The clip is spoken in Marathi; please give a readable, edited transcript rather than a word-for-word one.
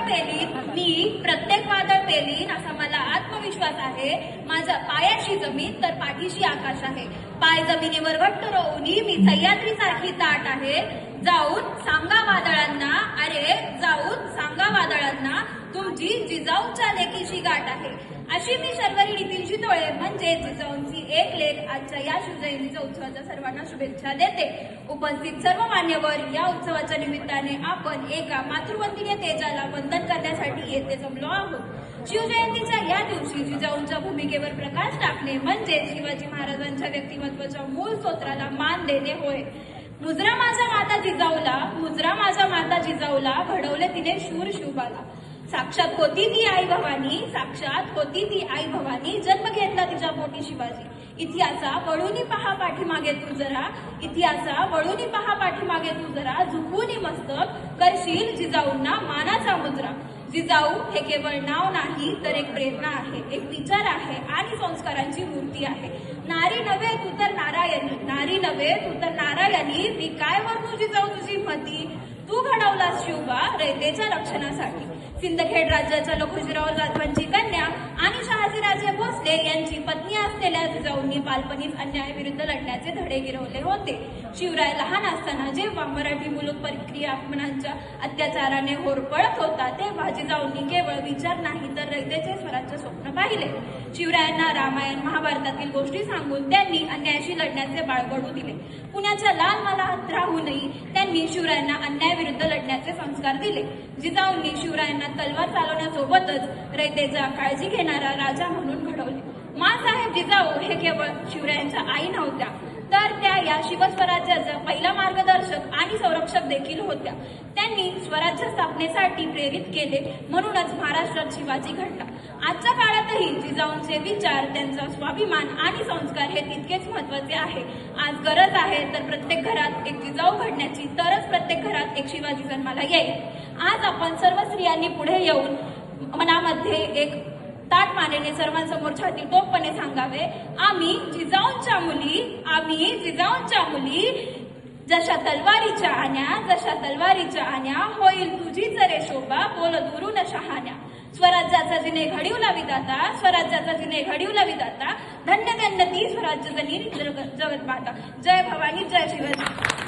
पेलीन, मी प्रत्येक वादळ पेलीन असा मला आत्मविश्वास आहे. माझ्या पायाशी जमीन तर पाठीशी आकाश आहे. पाय जमिनीवर घट्ट रोवणी मी सह्याद्रीसारखी ताट आहे. जाऊन सांगा वादळांना, अरे जाऊन सांगा वादळांना, तुमची जिजाऊच्या लेकीची गाठ आहे. अशी मी शर्वरी नितीन शितोळे म्हणजे जिजाऊंची एक लेख आजच्या या शिवजयंतीच्या उत्सवाच्या सर्वांना शुभेच्छा देते. उपस्थित सर्व मान्यवर, या उत्सवाच्या निमित्ताने आपण एका मातृवंदनीय तेजाला वंदन करण्यासाठी येथे जमलो आहोत. शिवजयंतीच्या या दिवशी जिजाऊंच्या भूमिकेवर प्रकाश टाकणे म्हणजे शिवाजी महाराजांच्या व्यक्तिमत्वाच्या मूळ स्तोत्राला मान देणे होय. मुजरा माझ्या माता जिजाऊला, मुजरा माझ्या माता जिजाऊला, घडवले तिने शूर शिवबाला. साक्षात होती ती आई भवानी, साक्षात होती ती आई भवानी, जन्म घेतला तिच्या पोटी शिवाजी. इतिहासा वळूनी पहा पाठीमागे तू जरा, इतिहासा वळूनी पहा पाठीमागे तू जरा, झुकूनी मस्तक करशील जिजाऊंना मानाचा मुजरा. जिजाऊ हे केवळ नाव नाही तर एक प्रेरणा आहे, एक विचार आहे आणि संस्कारांची मूर्ती आहे. नारी नव्हे तू तर नारायणी, नारी नव्हे तू तर नारायणी, मी काय वर्णू जिजाऊ तुझी मती, तू घडवलास शिवबा रयतेच्या रक्षणासाठी. सिंदखेड राज्याच्या लखुजीराव जाधवांची कन्या आणि शहाजीराजे भोसले यांची पत्नी असलेल्या जिजाऊंनी बालपणीच अन्यायाविरुद्ध लढण्याचे धडे गिरवले होते. शिवराय लहान असताना जेव्हा मराठी मुलूक परिक्रियात्मनांच्या अत्याचाराने होरपळत होता तेव्हा जिजाऊंनी केवळ विचार नाही तर रयतेचे स्वराज्य स्वप्न पाहिले. शिवरायांना रामायण महाभारतातील गोष्टी सांगून त्यांनी अन्यायाशी लढण्याचे बाळगडू दिले. पुण्याच्या लाल महालात राहूनही त्यांनी शिवरायांना अन्यायाविरुद्ध लढण्याचे संस्कार दिले. जिजाऊंनी शिवरायांना तलवार चालवण्यासोबतच रयतेचा काळजी घेणारा राजा म्हणून घडवले. माँसाहेब जिजाऊ हे केवळ शिवरायांच्या आई नव्हत्या तर त्या या शिवस्वराज्याचा पहिला मार्गदर्शक आणि संरक्षक देखील होत्या. त्यांनी स्वराज्य स्थापनेसाठी प्रेरित केले, म्हणूनच महाराष्ट्रात शिवाजी घडला. आजच्या काळातही जिजाऊंचे विचार, त्यांचा स्वाभिमान आणि संस्कार हे तितकेच महत्वाचे आहे. आज गरज आहे तर प्रत्येक घरात एक जिजाऊ घडण्याची, तरच प्रत्येक घरात एक शिवाजी जन्माला येईल. आज आपण सर्व स्त्रियांनी पुढे येऊन मनामध्ये एक ताट मानेने सर्वांसमोर छाती टोकपणे सांगावे, आम्ही जिजाऊंच्या मुली, आम्ही जिजाऊंच्या मुली, जशा तलवारीच्या आण्या, जशा तलवारीच्या आण्या, होईल तुझी जरे शोभा, बोल दुरून शहाण्या. स्वराज्याचा जिने घडीवला विधाता, स्वराज्याचा जिने घडीवला विधाता, धन्य धन्य ती स्वराज्य जनी जगत माता. जय भवानी, जय शिवाजी.